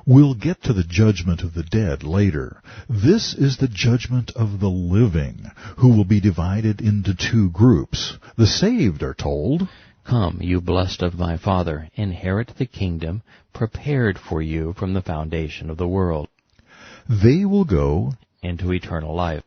We'll get to the judgment of the dead later. This is the judgment of the living, who will be divided into two groups. The saved are told, "Come, you blessed of my Father, inherit the kingdom prepared for you from the foundation of the world." They will go into eternal life.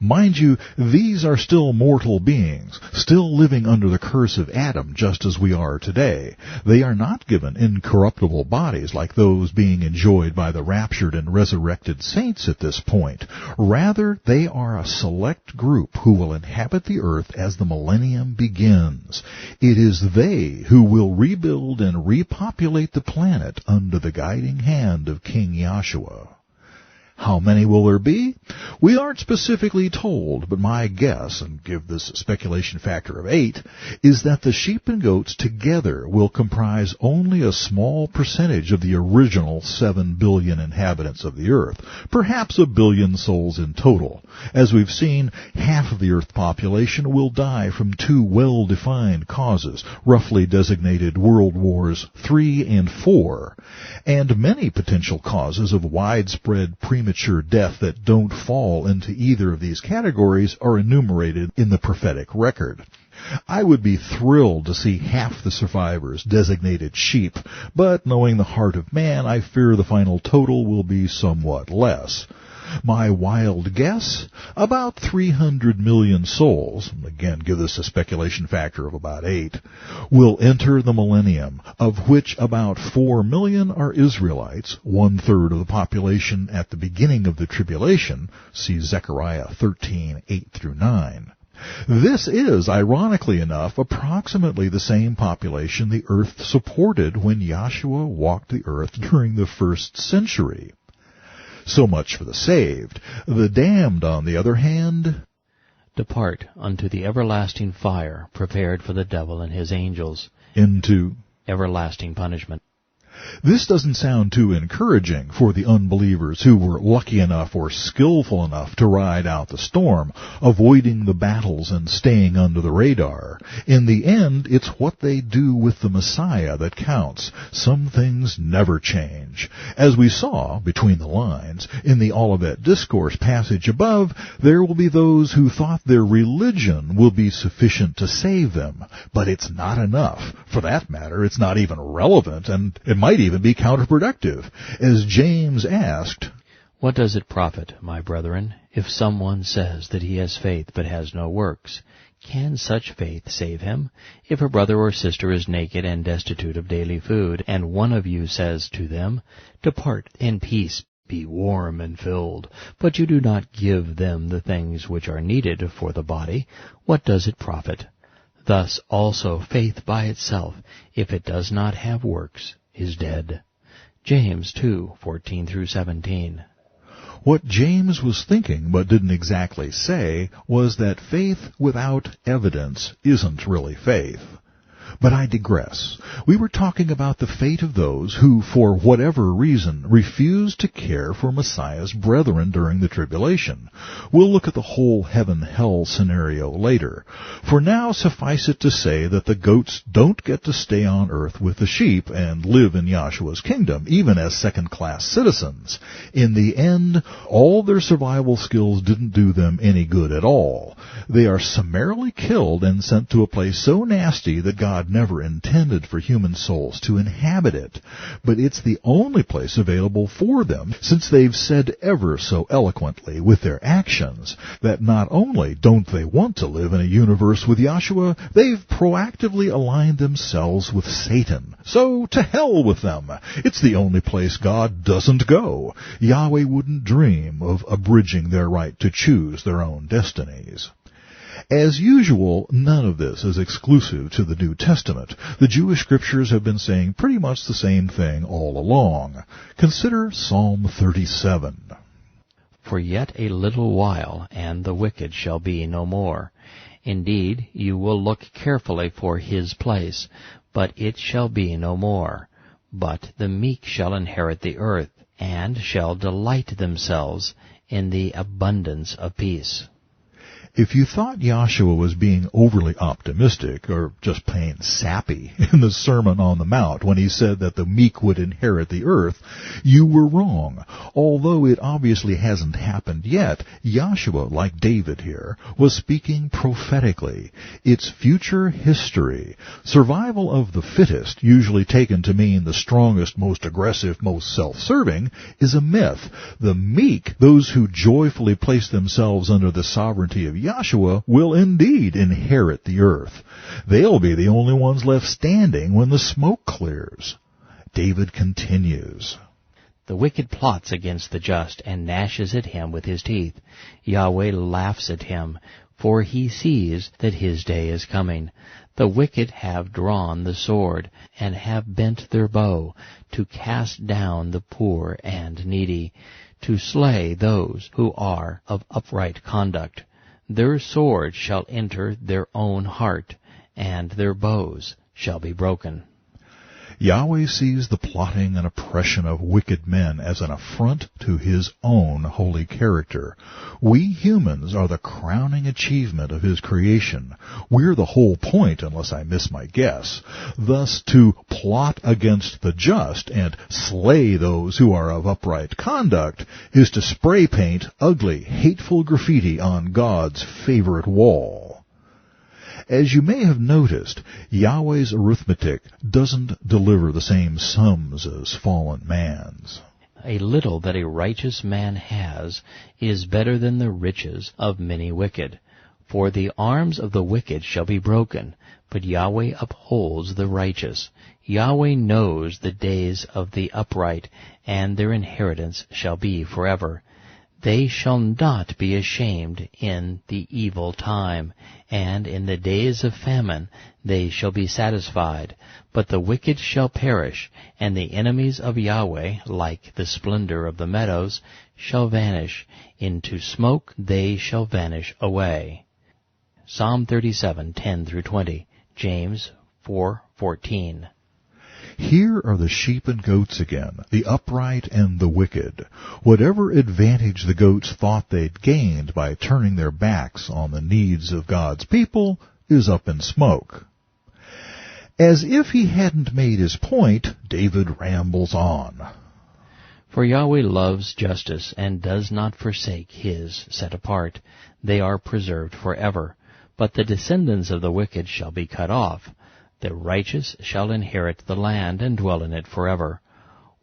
Mind you, these are still mortal beings, still living under the curse of Adam, just as we are today. They are not given incorruptible bodies like those being enjoyed by the raptured and resurrected saints at this point. Rather, they are a select group who will inhabit the earth as the millennium begins. It is they who will rebuild and repopulate the planet under the guiding hand of King Yahshua. How many will there be? We aren't specifically told, but my guess, and give this a speculation factor of 8, is that the sheep and goats together will comprise only a small percentage of the original 7 billion inhabitants of the earth, perhaps 1 billion souls in total. As we've seen, half of the earth population will die from 2 well-defined causes, roughly designated World Wars III and IV, and many potential causes of widespread premature death that don't fall into either of these categories are enumerated in the prophetic record. I would be thrilled to see half the survivors designated sheep, but knowing the heart of man, I fear the final total will be somewhat less. My wild guess, about 300 million souls, again give this a speculation factor of about 8, will enter the millennium, of which about 4 million are Israelites, 1/3 of the population at the beginning of the tribulation, see Zechariah 13:8-9. This is, ironically enough, approximately the same population the earth supported when Yahshua walked the earth during the 1st century. So much for the saved. The damned, on the other hand, depart unto the everlasting fire prepared for the devil and his angels, into everlasting punishment. This doesn't sound too encouraging for the unbelievers who were lucky enough or skillful enough to ride out the storm, avoiding the battles and staying under the radar. In the end, it's what they do with the Messiah that counts. Some things never change. As we saw, between the lines, in the Olivet Discourse passage above, there will be those who thought their religion will be sufficient to save them. But it's not enough. For that matter, it's not even relevant, and it might even be counterproductive. As James asked, "What does it profit, my brethren, if someone says that he has faith but has no works? Can such faith save him? If a brother or sister is naked and destitute of daily food, and one of you says to them, 'Depart in peace, be warm and filled,' but you do not give them the things which are needed for the body, what does it profit? Thus also faith by itself, if it does not have works, is dead." James 2:14-17. What James was thinking, but didn't exactly say, was that faith without evidence isn't really faith. But I digress. We were talking about the fate of those who, for whatever reason, refused to care for Messiah's brethren during the tribulation. We'll look at the whole heaven-hell scenario later. For now, suffice it to say that the goats don't get to stay on earth with the sheep and live in Yahshua's kingdom, even as second-class citizens. In the end, all their survival skills didn't do them any good at all. They are summarily killed and sent to a place so nasty that God never intended for human souls to inhabit it. But it's the only place available for them, since they've said ever so eloquently with their actions that not only don't they want to live in a universe with Yahshua, they've proactively aligned themselves with Satan. So to hell with them. It's the only place God doesn't go. Yahweh wouldn't dream of abridging their right to choose their own destinies. As usual, none of this is exclusive to the New Testament. The Jewish scriptures have been saying pretty much the same thing all along. Consider Psalm 37. "For yet a little while, and the wicked shall be no more. Indeed, you will look carefully for his place, but it shall be no more. But the meek shall inherit the earth, and shall delight themselves in the abundance of peace." If you thought Yahshua was being overly optimistic or just plain sappy in the Sermon on the Mount when he said that the meek would inherit the earth, you were wrong. Although it obviously hasn't happened yet, Yahshua, like David here, was speaking prophetically. It's future history. Survival of the fittest, usually taken to mean the strongest, most aggressive, most self-serving, is a myth. The meek, those who joyfully place themselves under the sovereignty of Yahshua, will indeed inherit the earth. They'll be the only ones left standing when the smoke clears. David continues. The wicked plots against the just and gnashes at him with his teeth. Yahweh laughs at him, for he sees that his day is coming. The wicked have drawn the sword, and have bent their bow, to cast down the poor and needy, to slay those who are of upright conduct. Their sword shall enter their own heart, and their bows shall be broken. Yahweh sees the plotting and oppression of wicked men as an affront to his own holy character. We humans are the crowning achievement of his creation. We're the whole point, unless I miss my guess. Thus, to plot against the just and slay those who are of upright conduct is to spray paint ugly, hateful graffiti on God's favorite wall. As you may have noticed, Yahweh's arithmetic doesn't deliver the same sums as fallen man's. A little that a righteous man has is better than the riches of many wicked. For the arms of the wicked shall be broken, but Yahweh upholds the righteous. Yahweh knows the days of the upright, and their inheritance shall be forever. They shall not be ashamed in the evil time, and in the days of famine they shall be satisfied. But the wicked shall perish, and the enemies of Yahweh, like the splendor of the meadows, shall vanish. Into smoke they shall vanish away. Psalm 37:10-20, James 4:14. Here are the sheep and goats again, the upright and the wicked. Whatever advantage the goats thought they'd gained by turning their backs on the needs of God's people is up in smoke. As if he hadn't made his point, David rambles on. For Yahweh loves justice and does not forsake his set apart. They are preserved forever. But the descendants of the wicked shall be cut off. The righteous shall inherit the land and dwell in it forever.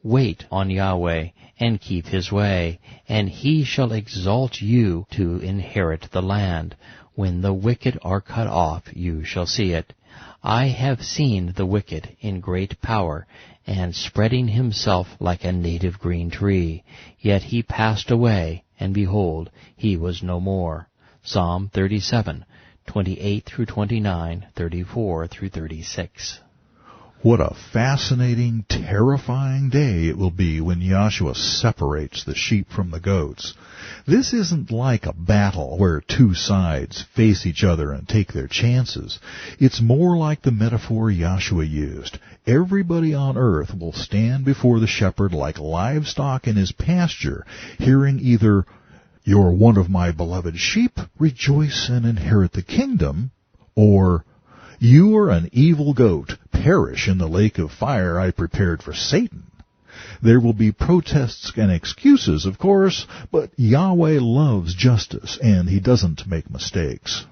Wait on Yahweh, and keep his way, and he shall exalt you to inherit the land. When the wicked are cut off, you shall see it. I have seen the wicked in great power, and spreading himself like a native green tree. Yet he passed away, and behold, he was no more. Psalm 37:28-29, 34-36. What a fascinating, terrifying day it will be when Yahshua separates the sheep from the goats. This isn't like a battle where two sides face each other and take their chances. It's more like the metaphor Yahshua used. Everybody on earth will stand before the shepherd like livestock in his pasture, hearing either, "You're one of my beloved sheep, rejoice and inherit the kingdom," or, "You are an evil goat, perish in the lake of fire I prepared for Satan." There will be protests and excuses, of course, but Yahweh loves justice, and he doesn't make mistakes.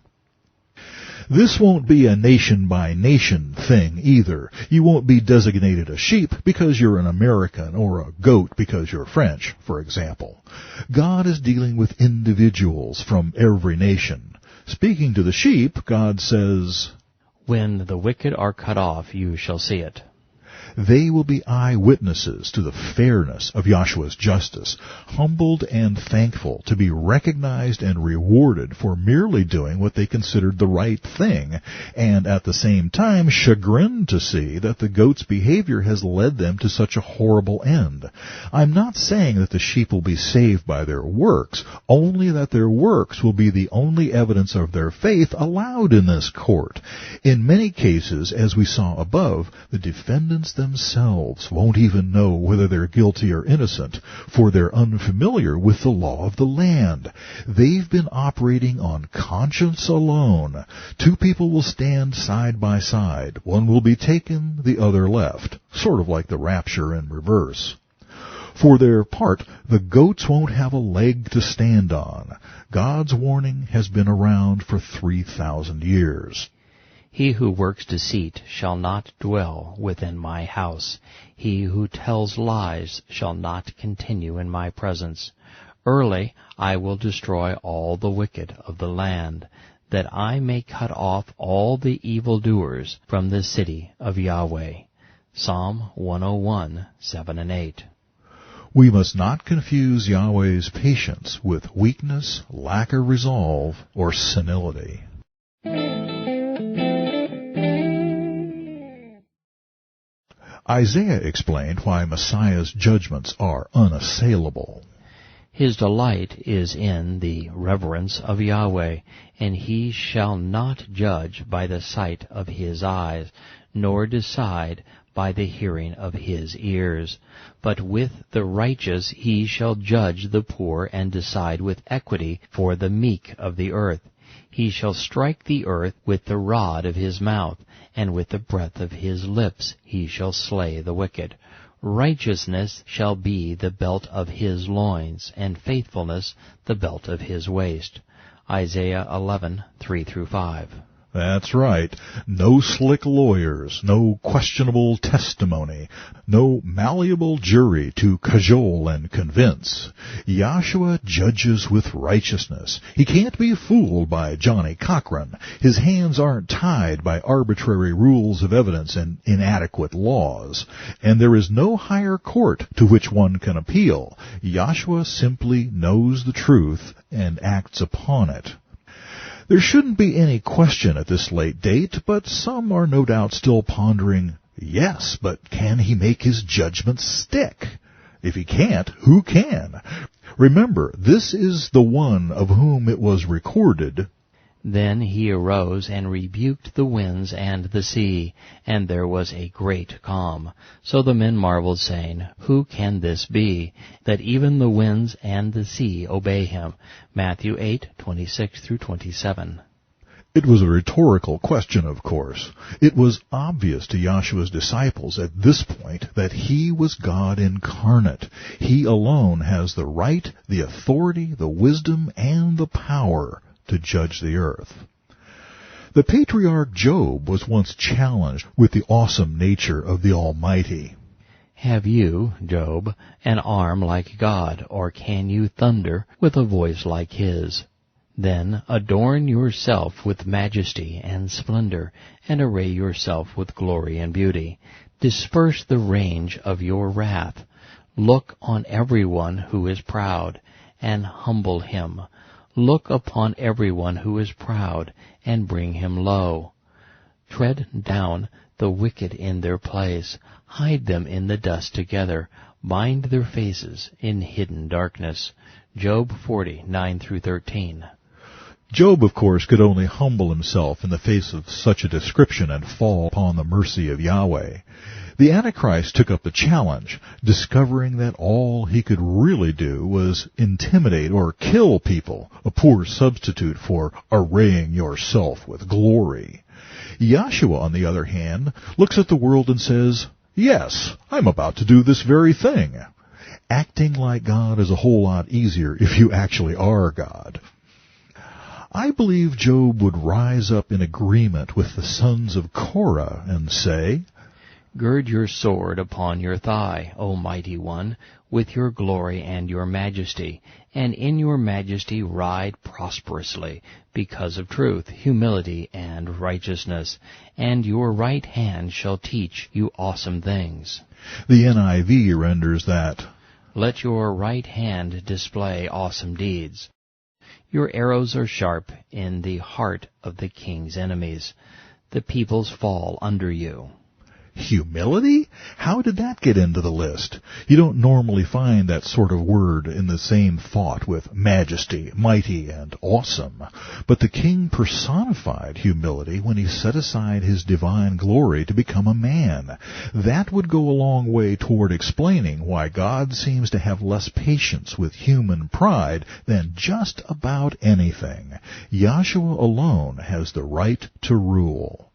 This won't be a nation-by-nation thing either. You won't be designated a sheep because you're an American or a goat because you're French, for example. God is dealing with individuals from every nation. Speaking to the sheep, God says, When the wicked are cut off, you shall see it. They will be eyewitnesses to the fairness of Yahshua's justice, humbled and thankful to be recognized and rewarded for merely doing what they considered the right thing, and at the same time chagrined to see that the goat's behavior has led them to such a horrible end. I'm not saying that the sheep will be saved by their works, only that their works will be the only evidence of their faith allowed in this court. In many cases, as we saw above, the defendants themselves won't even know whether they're guilty or innocent, for they're unfamiliar with the law of the land. They've been operating on conscience alone. Two people will stand side by side. One will be taken, the other left, sort of like the rapture in reverse. For their part, the goats won't have a leg to stand on. God's warning has been around for 3,000 years. He who works deceit shall not dwell within my house. He who tells lies shall not continue in my presence. Early I will destroy all the wicked of the land, that I may cut off all the evildoers from the city of Yahweh. Psalm 101, 7 and 8. We must not confuse Yahweh's patience with weakness, lack of resolve, or senility. Isaiah explained why Messiah's judgments are unassailable. His delight is in the reverence of Yahweh, and he shall not judge by the sight of his eyes, nor decide by the hearing of his ears. But with the righteous he shall judge the poor, and decide with equity for the meek of the earth. He shall strike the earth with the rod of his mouth, and with the breath of his lips he shall slay the wicked. Righteousness shall be the belt of his loins, and faithfulness the belt of his waist. Isaiah 11, 3-5. That's right. No slick lawyers, no questionable testimony, no malleable jury to cajole and convince. Yahshua judges with righteousness. He can't be fooled by Johnny Cochran. His hands aren't tied by arbitrary rules of evidence and inadequate laws. And there is no higher court to which one can appeal. Yahshua simply knows the truth and acts upon it. There shouldn't be any question at this late date, but some are no doubt still pondering, yes, but can he make his judgments stick? If he can't, who can? Remember, this is the one of whom it was recorded, Then he arose and rebuked the winds and the sea, and there was a great calm. So the men marveled, saying, Who can this be, that even the winds and the sea obey him? Matthew 8:26-27. It was a rhetorical question, of course. It was obvious to Yahshua's disciples at this point that he was God incarnate. He alone has the right, the authority, the wisdom, and the power to judge the earth. The patriarch Job was once challenged with the awesome nature of the Almighty. Have you, Job, an arm like God, or can you thunder with a voice like his? Then adorn yourself with majesty and splendor, and array yourself with glory and beauty. Disperse the range of your wrath. Look on everyone who is proud, and humble him. Look upon everyone who is proud, and bring him low. Tread down the wicked in their place. Hide them in the dust together. Bind their faces in hidden darkness. Job 40:9-13. Job, of course, could only humble himself in the face of such a description and fall upon the mercy of Yahweh. The Antichrist took up the challenge, discovering that all he could really do was intimidate or kill people, a poor substitute for arraying yourself with glory. Yahshua, on the other hand, looks at the world and says, Yes, I'm about to do this very thing. Acting like God is a whole lot easier if you actually are God. I believe Job would rise up in agreement with the sons of Korah and say, Gird your sword upon your thigh, O mighty one, with your glory and your majesty, and in your majesty ride prosperously, because of truth, humility, and righteousness, and your right hand shall teach you awesome things. The NIV renders that, Let your right hand display awesome deeds. Your arrows are sharp in the heart of the king's enemies. The peoples fall under you. Humility? How did that get into the list? You don't normally find that sort of word in the same thought with majesty, mighty, and awesome. But the king personified humility when he set aside his divine glory to become a man. That would go a long way toward explaining why God seems to have less patience with human pride than just about anything. Yahshua alone has the right to rule.